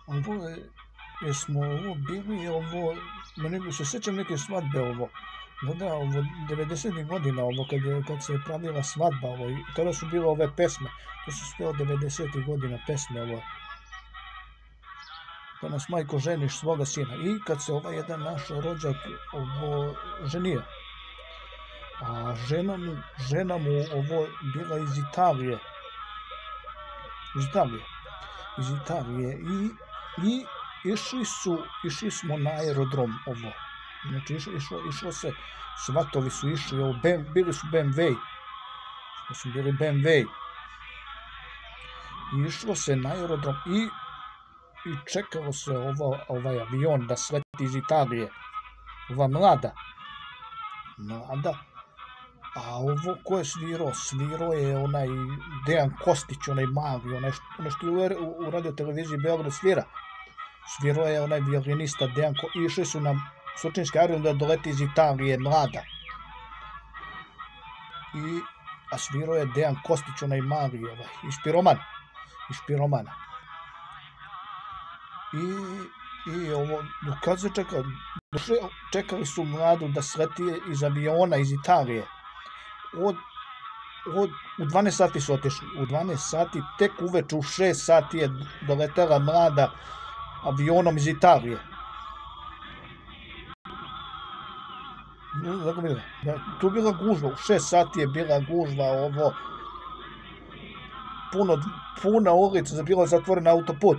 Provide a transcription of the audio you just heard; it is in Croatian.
Ovo je, jesmo ovo bili, ne se sjećam neke svadbe ovo. Da, ovo, 90. godina, ovo, kad se je pravila svadba, ovo, i tada su bile ove pesme. To su sve od 90. godina pesme, ovo. Danas majko ženiš svoga sina. I kad se jedan naš rođak ovo ženio. A žena mu ovo bila iz Italije. Iz Italije. I išli smo na aerodrom ovo. Znači išlo se, svatovi su išli, bili su BMW. I išlo se na aerodrom i čekalo se ovaj avion da sleti iz Italije. Ova mlada. A ovo ko je svirao? Svirao je onaj Dejan Kostić, onaj mali, onaj što u radio televiziji Beograd svira. Svirao je onaj violinista Dejan Kostić. Išli su na surčinski aerodrom da doleti iz Italije, mlada. A svirao je Dejan Kostić, onaj mali, iz Piromana. I ovo, kad se čekali su mladu da sleti iz aviona iz Italije. U 12 sati su otišli. U 12 sati, tek uveče u 6 sati je doletela mlada avionom iz Italije. Tu bila gužva, u 6 sati je bila gužva, ovo puna ulica, bila zatvorena autoput.